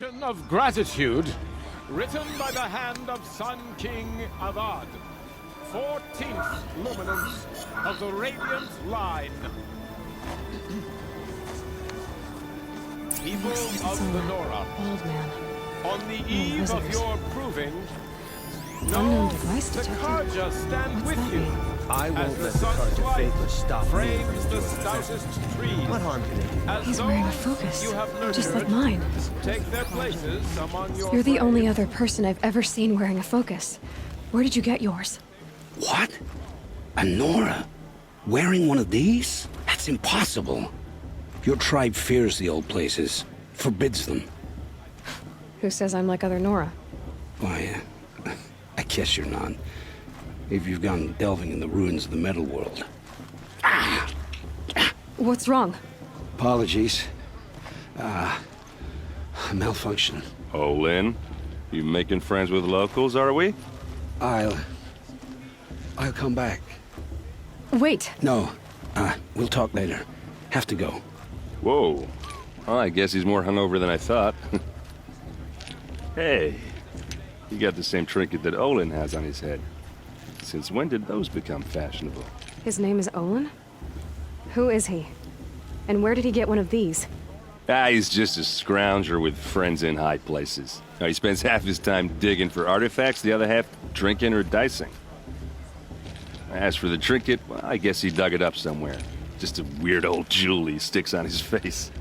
Of gratitude, written by the hand of Sun King Avad, 14th luminance of the Radiant Line. People of the Nora, Old man. on the eve of visitors. your proving, Unknown know device the detected. Karja stand What's with that you. mean? I As won't the let the sun's Karja light faithless stop me frames from the doing stoutest trees. What harm can it do? As He's wearing a those focus, you have just like nurtured mine. take their places among your You're the only frame. other person I've ever seen wearing a focus. Where did you get yours? What? A Nora? Wearing one of these? That's impossible. Your tribe fears the old places, forbids them. Who says I'm like other Nora? Why, I guess you're not. If you've gone delving in the ruins of the metal world. What's wrong? Apologies. Malfunction. Oh, Lynn, you making friends with locals, are we? I'll come back. Wait! No, we'll talk later. Have to go. Whoa. Well, I guess he's more hungover than I thought. Hey, you got the same trinket that Olin has on his head. Since when did those become fashionable? His name is Olin? Who is he? And where did he get one of these? He's just a scrounger with friends in high places. Now, he spends half his time digging for artifacts, the other half drinking or dicing. As for the trinket, well, I guess he dug it up somewhere. Just a weird old jewel he sticks on his face.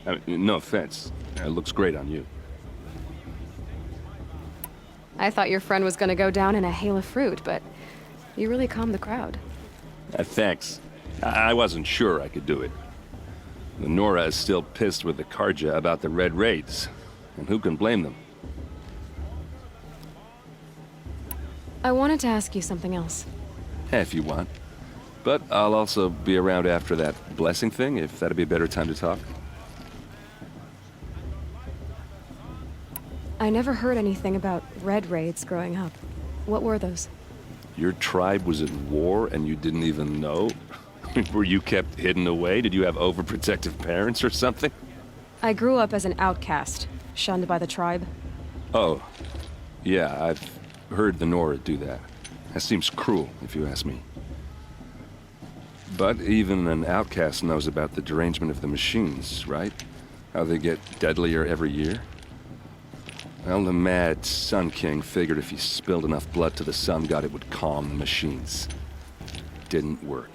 I mean, no offense. It looks great on you. I thought your friend was gonna go down in a hail of fruit, but you really calmed the crowd. Thanks. I wasn't sure I could do it. The Nora is still pissed with the Karja about the Red Raids, and who can blame them? I wanted to ask you something else. If you want. But I'll also be around after that blessing thing, if that'd be a better time to talk. I never heard anything about red raids growing up. What were those? Your tribe was at war and you didn't even know? Were you kept hidden away? Did you have overprotective parents or something? I grew up as an outcast, shunned by the tribe. Oh, yeah, I've heard the Nora do that. That seems cruel, if you ask me. But even an outcast knows about the derangement of the machines, right? How they get deadlier every year? Well, the mad Sun King figured if he spilled enough blood to the Sun God, it would calm the machines. Didn't work.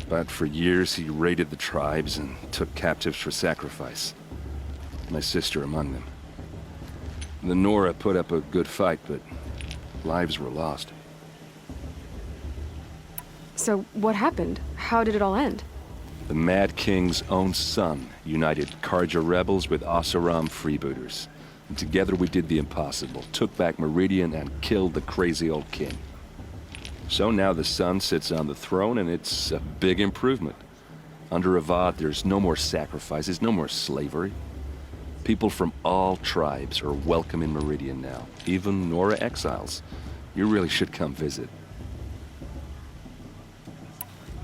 But for years, he raided the tribes and took captives for sacrifice. My sister among them. The Nora put up a good fight, but lives were lost. So what happened? How did it all end? The Mad King's own son united Karja rebels with Oseram freebooters. And together we did the impossible, took back Meridian and killed the crazy old king. So now the son sits on the throne and it's a big improvement. Under Avad, there's no more sacrifices, no more slavery. People from all tribes are welcome in Meridian now, even Nora exiles. You really should come visit.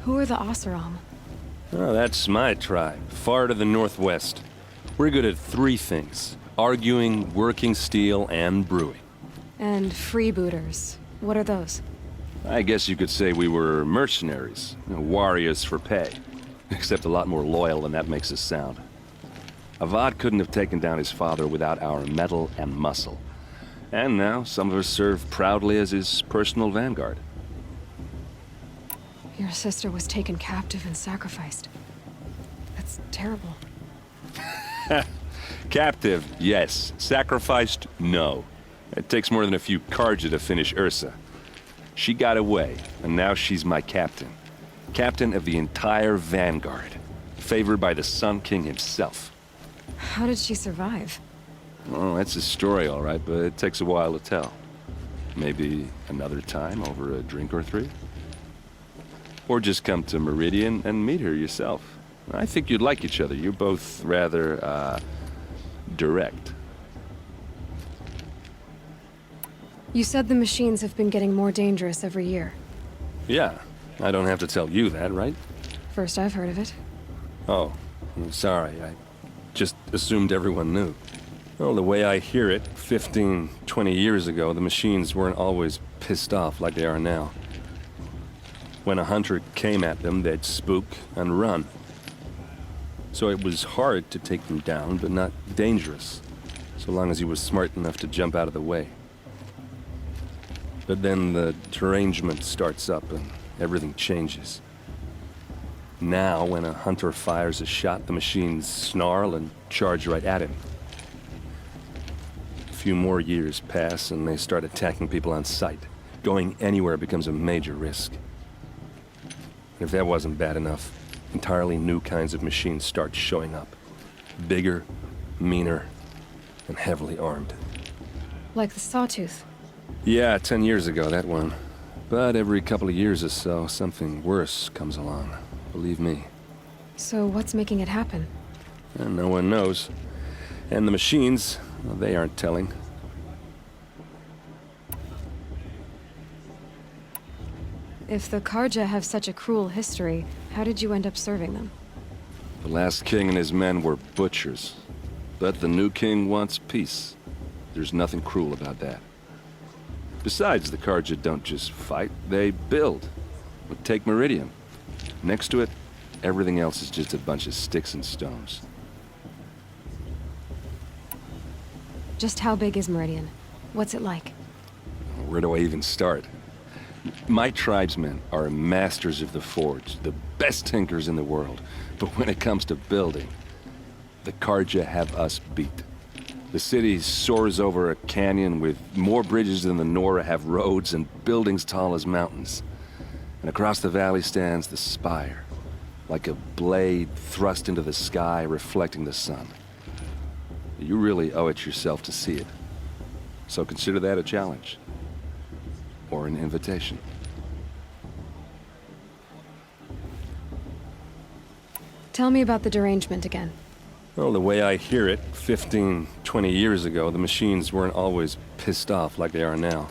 Who are the Oseram? Oh, that's my tribe, far to the northwest. We're good at three things: arguing, working steel, and brewing. And freebooters. What are those? I guess you could say we were mercenaries, warriors for pay. Except a lot more loyal than that makes us sound. Avad couldn't have taken down his father without our metal and muscle. And now some of us serve proudly as his personal vanguard. Your sister was taken captive and sacrificed. That's terrible. Captive, yes. Sacrificed, no. It takes more than a few Karja to finish Ursa. She got away, and now she's my captain. Captain of the entire vanguard. Favored by the Sun King himself. How did she survive? Oh, that's a story, all right, but it takes a while to tell. Maybe another time over a drink or three? Or just come to Meridian and meet her yourself. I think you'd like each other. You're both rather, direct. You said the machines have been getting more dangerous every year. Yeah, I don't have to tell you that, right? First I've heard of it. Oh, I'm sorry. Just assumed everyone knew. Well, the way I hear it, 15, 20 years ago, the machines weren't always pissed off like they are now. When a hunter came at them, they'd spook and run. So it was hard to take them down, but not dangerous, so long as he was smart enough to jump out of the way. But then the derangement starts up and everything changes. Now, when a hunter fires a shot, the machines snarl and charge right at him. A few more years pass and they start attacking people on sight. Going anywhere becomes a major risk. If that wasn't bad enough, entirely new kinds of machines start showing up. Bigger, meaner, and heavily armed. Like the Sawtooth. Yeah, 10 years ago, that one. But every couple of years or so, something worse comes along. Believe me. So what's making it happen? And no one knows. And the machines, well, they aren't telling. If the Karja have such a cruel history, how did you end up serving them? The last king and his men were butchers. But the new king wants peace. There's nothing cruel about that. Besides, the Karja don't just fight, they build. But take Meridian. Next to it, everything else is just a bunch of sticks and stones. Just how big is Meridian? What's it like? Where do I even start? My tribesmen are masters of the forge, the best tinkers in the world. But when it comes to building, the Karja have us beat. The city soars over a canyon with more bridges than the Nora have roads and buildings tall as mountains. And across the valley stands the spire, like a blade thrust into the sky, reflecting the sun. You really owe it yourself to see it. So consider that a challenge. Or an invitation. Tell me about the derangement again. Well, the way I hear it, 15, 20 years ago, the machines weren't always pissed off like they are now.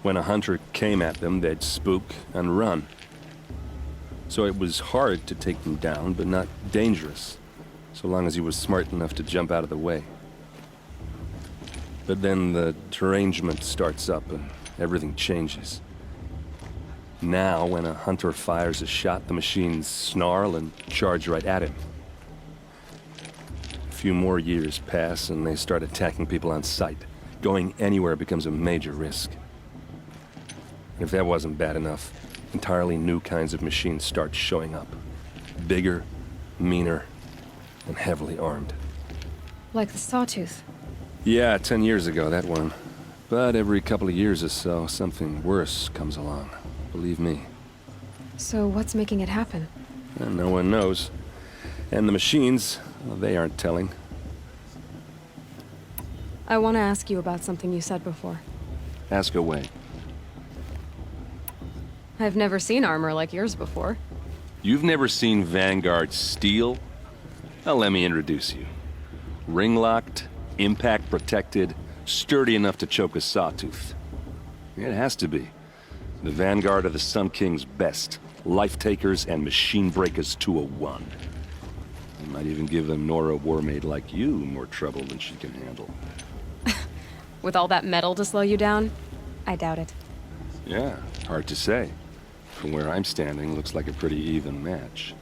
When a hunter came at them, they'd spook and run. So it was hard to take them down, but not dangerous, so long as he was smart enough to jump out of the way. But then the derangement starts up and everything changes. Now, when a hunter fires a shot, the machines snarl and charge right at him. A few more years pass and they start attacking people on sight. Going anywhere becomes a major risk. If that wasn't bad enough, entirely new kinds of machines start showing up. Bigger, meaner, and heavily armed. Like the Sawtooth. Yeah, 10 years ago, that one. But every couple of years or so, something worse comes along. Believe me. So what's making it happen? And no one knows. And the machines, well, they aren't telling. I want to ask you about something you said before. Ask away. I've never seen armor like yours before. You've never seen Vanguard steel? Well, let me introduce you. Ring-locked, impact-protected, sturdy enough to choke a sawtooth. It has to be. The Vanguard are the Sun King's best. Life-takers and machine breakers to a one. I might even give a Nora warmaid like you more trouble than she can handle. With all that metal to slow you down? I doubt it. Yeah, hard to say. From where I'm standing, looks like a pretty even match.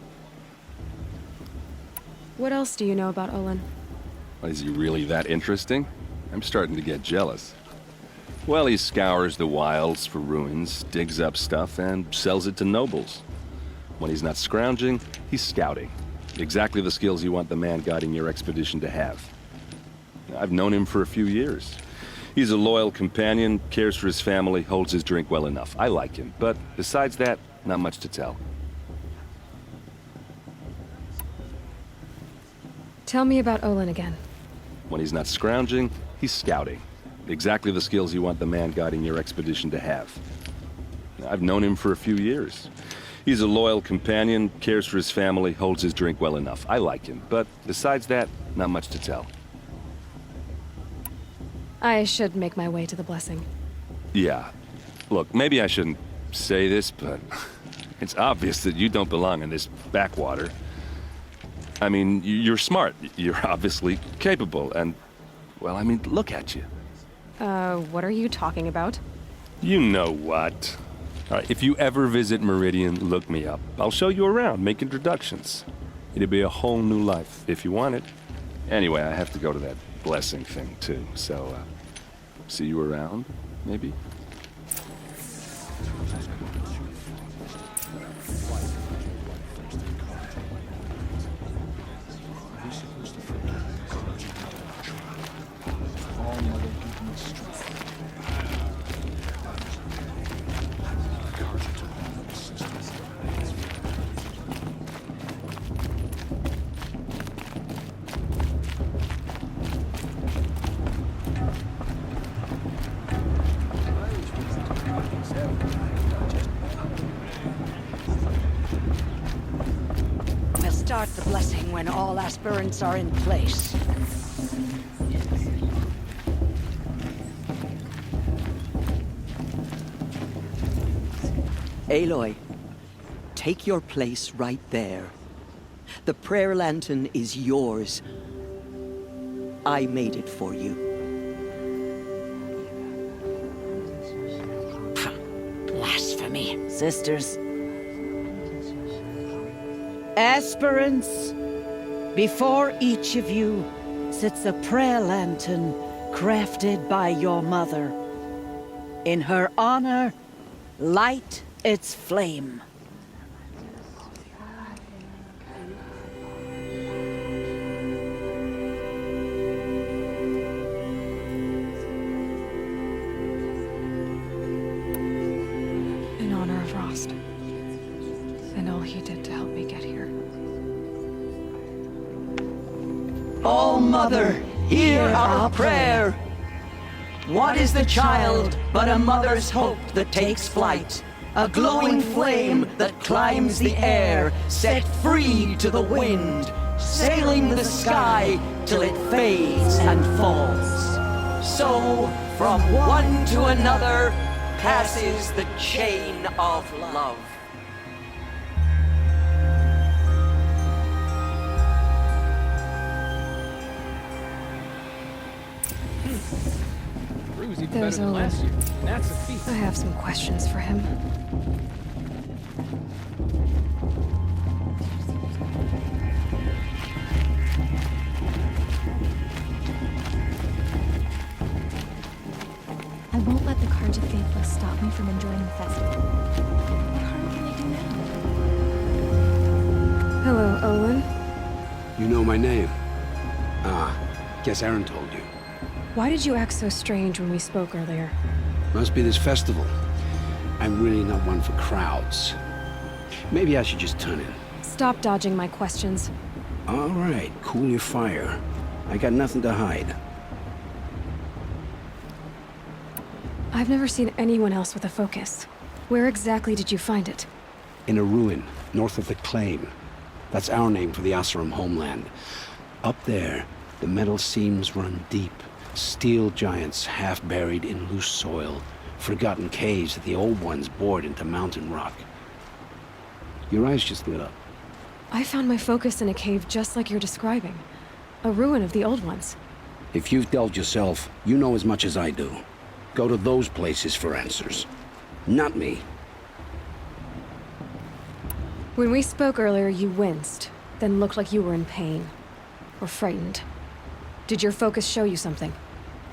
What else do you know about Olin? Is he really that interesting? I'm starting to get jealous. Well, he scours the wilds for ruins, digs up stuff, and sells it to nobles. When he's not scrounging, he's scouting. Exactly the skills you want the man guiding your expedition to have. I've known him for a few years. He's a loyal companion, cares for his family, holds his drink well enough. I like him, but besides that, not much to tell. Tell me about Olin again. When he's not scrounging, he's scouting. Exactly the skills you want the man guiding your expedition to have. I've known him for a few years. He's a loyal companion, cares for his family, holds his drink well enough. I like him, but besides that, not much to tell. I should make my way to the blessing. Yeah. Look, maybe I shouldn't say this, but it's obvious that you don't belong in this backwater. I mean, you're smart. You're obviously capable, and, well, I mean, look at you. What are you talking about? You know what. All right, if you ever visit Meridian, look me up. I'll show you around, make introductions. It'll be a whole new life, if you want it. Anyway, I have to go to that blessing thing, too, so, see you around, maybe? We'll start the blessing when all aspirants are in place. Aloy, take your place right there. The prayer lantern is yours. I made it for you. Blasphemy. Sisters. Aspirants, before each of you sits a prayer lantern crafted by your mother. In her honor, light its flame. In honor of Rost. And all he did to help me get here. Oh, Mother, hear our prayer. What is the child but a mother's hope that takes flight? A glowing flame that climbs the air, set free to the wind, sailing the sky till it fades and falls. So, from one to another, passes the chain of love. Crew's even There's better than Owen. last year. That's a feat. I have some questions for him. I won't let the Cards of Faithless stop me from enjoying the festival. What harm can I do now? Hello, Olin. You know my name? Ah, guess Aaron told you. Why did you act so strange when we spoke earlier? Must be this festival. I'm really not one for crowds. Maybe I should just turn in. Stop dodging my questions. All right, cool your fire. I got nothing to hide. I've never seen anyone else with a focus. Where exactly did you find it? In a ruin, north of the Claim. That's our name for the Asuram homeland. Up there, the metal seams run deep. Steel giants half buried in loose soil. Forgotten caves that the old ones bored into mountain rock. Your eyes just lit up. I found my focus in a cave just like you're describing. A ruin of the old ones. If you've delved yourself, you know as much as I do. Go to those places for answers. Not me. When we spoke earlier, you winced, then looked like you were in pain. Or frightened. Did your focus show you something?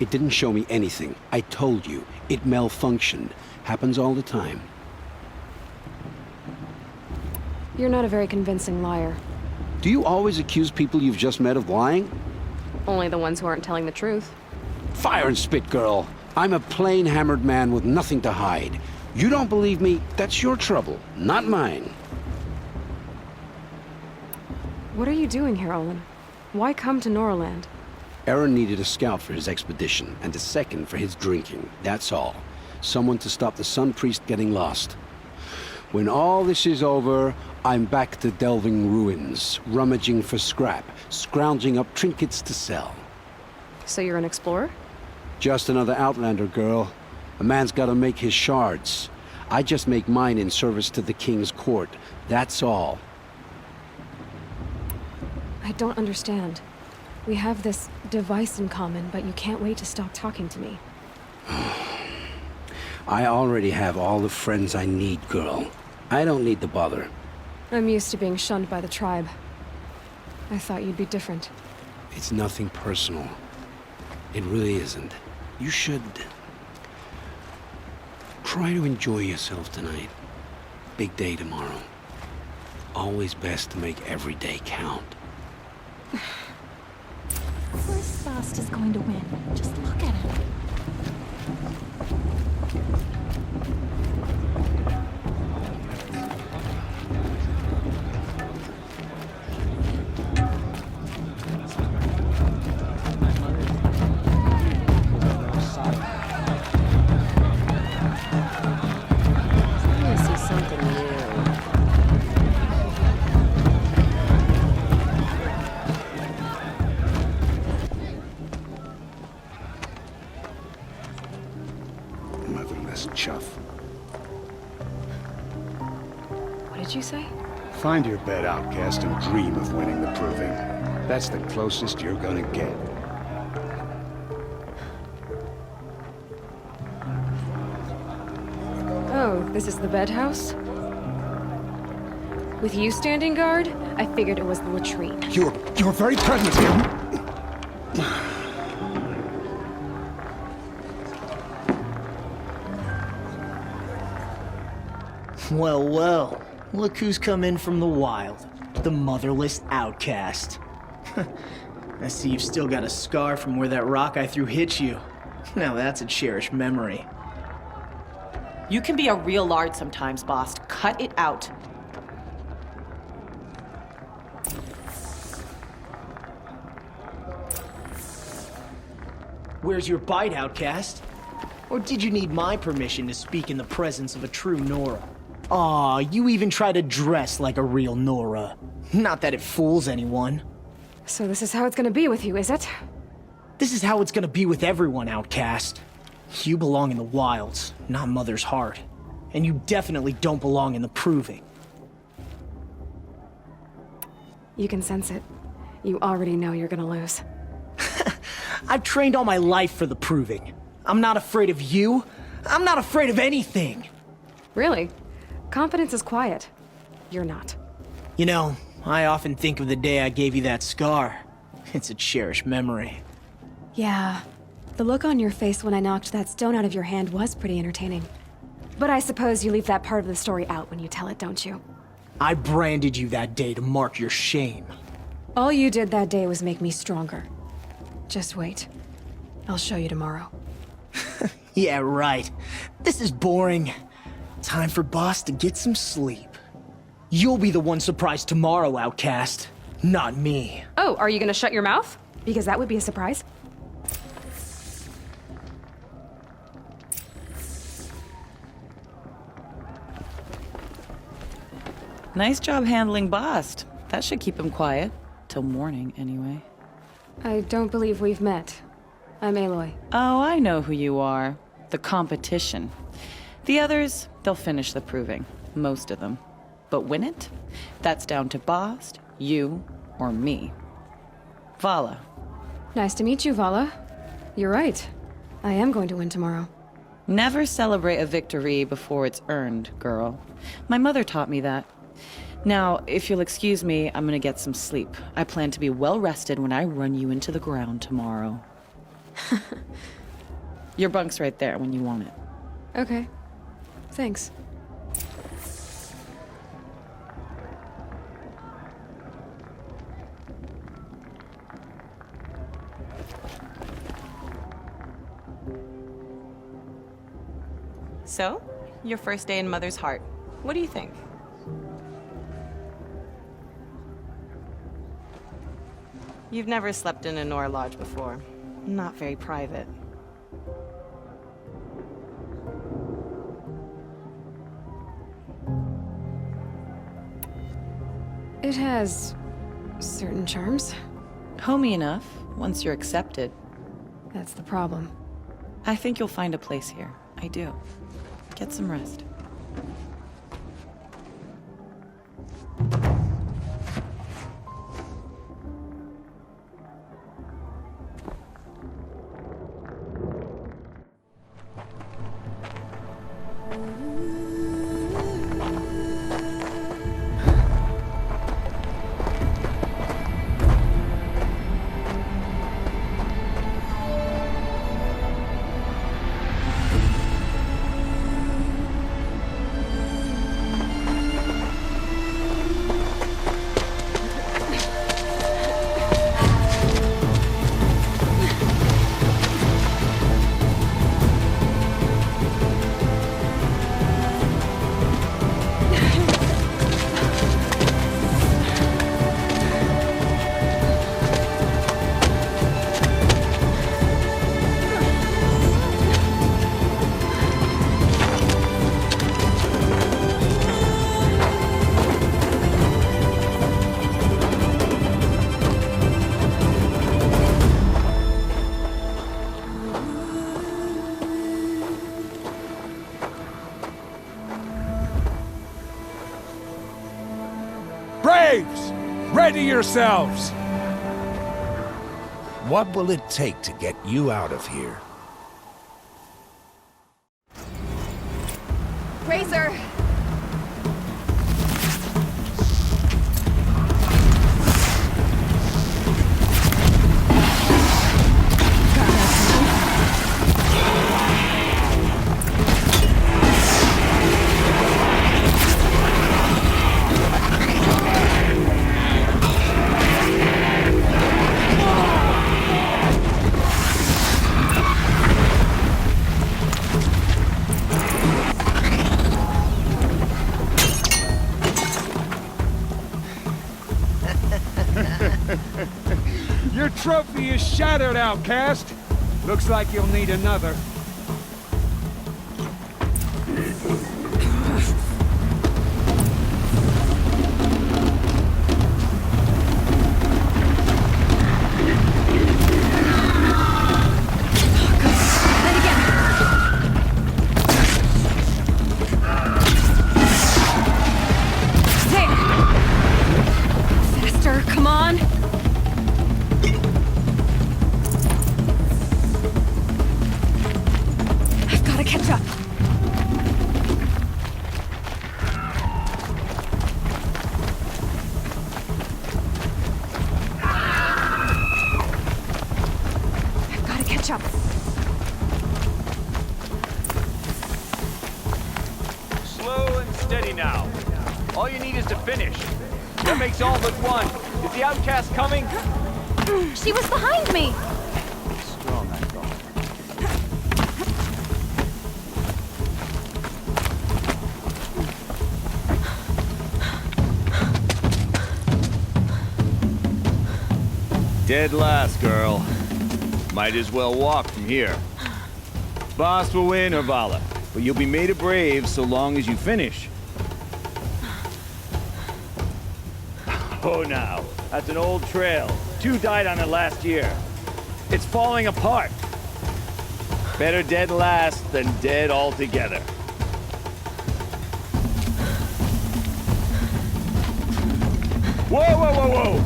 It didn't show me anything. I told you. It malfunctioned. Happens all the time. You're not a very convincing liar. Do you always accuse people you've just met of lying? Only the ones who aren't telling the truth. Fire and spit, girl. I'm a plain hammered man with nothing to hide. You don't believe me, that's your trouble, not mine. What are you doing here, Olin? Why come to Norland? Aaron needed a scout for his expedition, and a second for his drinking, that's all. Someone to stop the Sun Priest getting lost. When all this is over, I'm back to delving ruins, rummaging for scrap, scrounging up trinkets to sell. So you're an explorer? Just another Outlander, girl. A man's gotta make his shards. I just make mine in service to the King's court, that's all. I I don't understand. We have this device in common, but you can't wait to stop talking to me. I already have all the friends I need, girl. I don't need the bother. I'm used to being shunned by the tribe. I thought you'd be different. It's nothing personal. It really isn't. You should... try to enjoy yourself tonight. Big day tomorrow. Always best to make every day count. Of course Bast is going to win. Just look at him. I see something new. Motherless chuff. What did you say? Find your bed, outcast, and dream of winning the proving. That's the closest you're gonna get. Oh, this is the bedhouse? With you standing guard, I figured it was the latrine. Your very presence here... Well, well. Look who's come in from the wild. The motherless outcast. I see you've still got a scar from where that rock I threw hit you. Now that's a cherished memory. You can be a real lard sometimes, boss. Cut it out. Where's your bite, outcast? Or did you need my permission to speak in the presence of a true Nora? Aw, you even try to dress like a real Nora. Not that it fools anyone. So this is how it's gonna be with you, is it? This is how it's gonna be with everyone, outcast. You belong in the wilds, not Mother's heart. And you definitely don't belong in the proving. You can sense it. You already know you're gonna lose. I've trained all my life for the proving. I'm not afraid of you. I'm not afraid of anything. Really? Confidence is quiet. You're not. You know, I often think of the day I gave you that scar. It's a cherished memory. Yeah. The look on your face when I knocked that stone out of your hand was pretty entertaining. But I suppose you leave that part of the story out when you tell it, don't you? I branded you that day to mark your shame. All you did that day was make me stronger. Just wait. I'll show you tomorrow. Yeah, right. This is boring. Time for Boss to get some sleep. You'll be the one surprised tomorrow, outcast. Not me. Oh, are you gonna shut your mouth? Because that would be a surprise. Nice job handling Bast. That should keep him quiet. Till morning, anyway. I don't believe we've met. I'm Aloy. Oh, I know who you are. The competition. The others, they'll finish the proving. Most of them. But win it? That's down to Bast, you, or me. Vala. Nice to meet you, Vala. You're right. I am going to win tomorrow. Never celebrate a victory before it's earned, girl. My mother taught me that. Now, if you'll excuse me, I'm gonna get some sleep. I plan to be well rested when I run you into the ground tomorrow. Your bunk's right there when you want it. Okay. Thanks. So, your first day in Mother's heart. What do you think? You've never slept in a Nora lodge before. Not very private. It has certain charms. Homey enough, once you're accepted. That's the problem. I think you'll find a place here. I do. Get some rest. Ready yourselves! What will it take to get you out of here? Razor! Your trophy is shattered, outcast. Looks like you'll need another. Come on! I've got to catch up. I've got to catch up. Slow and steady now. All you need is to finish. That makes all but one. Is the outcast coming? She was behind me! Strong, I thought. Dead last, girl. Might as well walk from here. Boss will win, Hervala, but you'll be made a brave so long as you finish. Oh, now. That's an old trail. 2 died on it last year. It's falling apart. Better dead last than dead altogether. Whoa, whoa, whoa, whoa!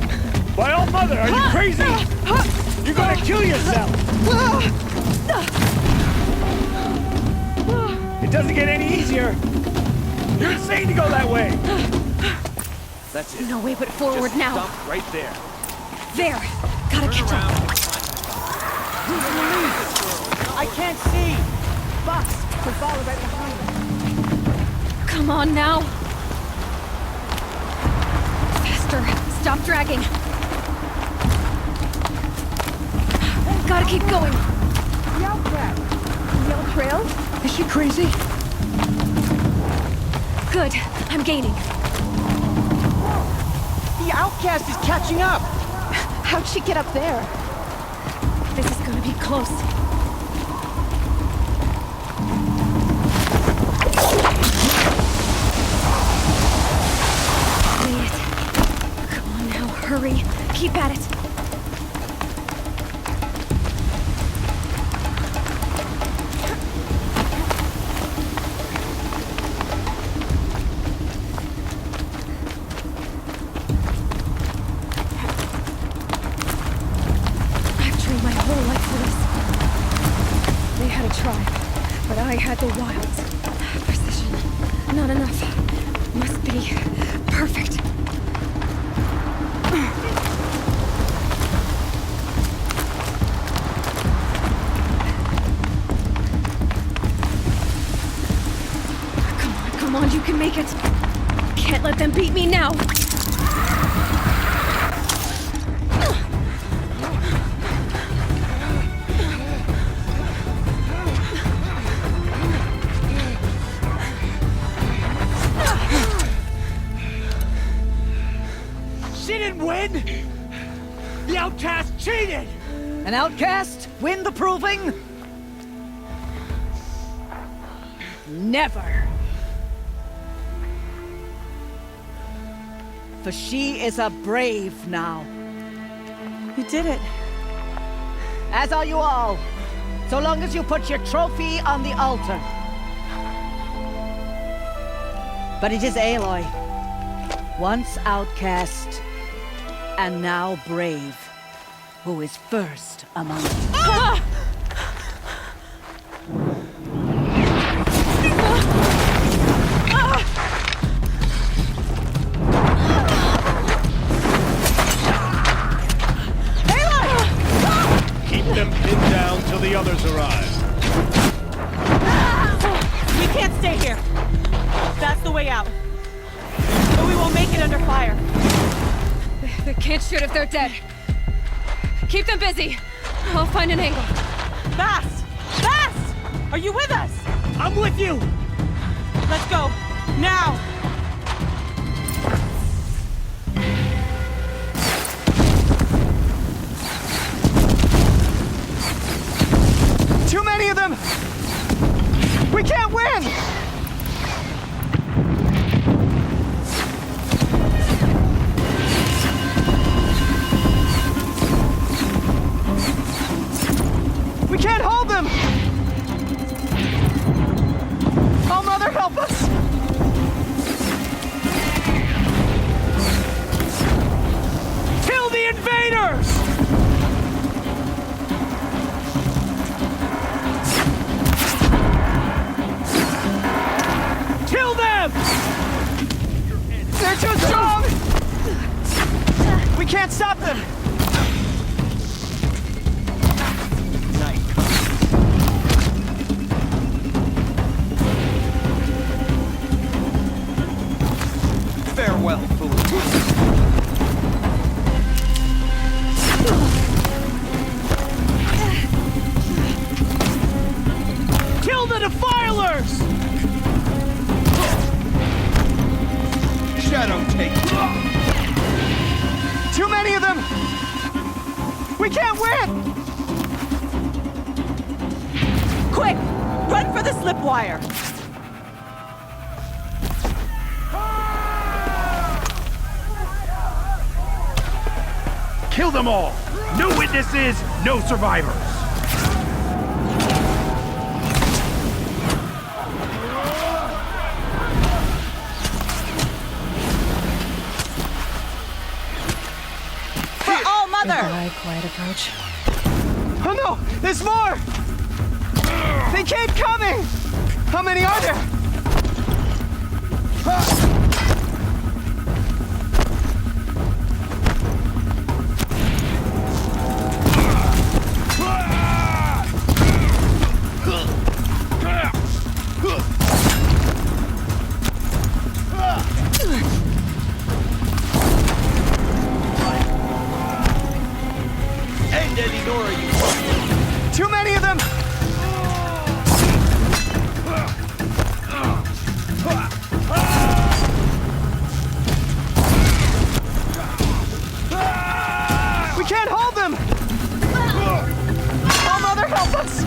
My old mother, are you crazy? You're gonna kill yourself! It doesn't get any easier! You're insane to go that way! That's it. No way but forward Just now. stop right there. There! Gotta catch up. Who's in the lead? I can't see! Box, Hervala right behind us. Come on now! Faster! Stop dragging! Gotta keep going! The outcast. Yellow trail? Is she crazy? Good. I'm gaining. The outcast is catching up! How'd she get up there? This is gonna be close. Made it. Come on now, hurry. Keep at it. But I had the wilds. Precision. Not enough. Must be perfect. Come on, you can make it. Can't let them beat me now. The outcast cheated! An outcast win the proving? Never. For she is a brave now. You did it. As are you all. So long as you put your trophy on the altar. But it is Aloy. Once outcast, and now brave, who is first among you. Keep them pinned down till the others arrive. We can't stay here. That's the way out. But we won't make it under fire. They can't shoot if they're dead. Keep them busy. I'll find an angle. Fast! Fast! Are you with us? I'm with you! Let's go. Now! Too many of them! We can't win! We can't hold them! Oh, Mother, help us! Kill the invaders! Kill them! They're too strong! We can't stop them! Farewell, fool. Kill the defilers! Shadow take. Too many of them! We can't win! Quick! Run for the slip wire! Kill them all! No witnesses, no survivors! For all Mother! Quiet approach. Oh no! There's more! They keep coming! How many are there? Too many of them! We can't hold them! Oh, Mother, help us!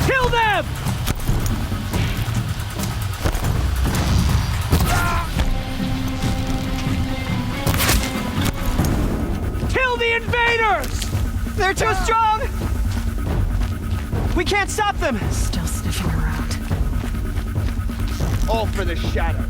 Kill them! Kill the invaders! They're too strong! We can't stop them! Still sniffing around. All for the shadow.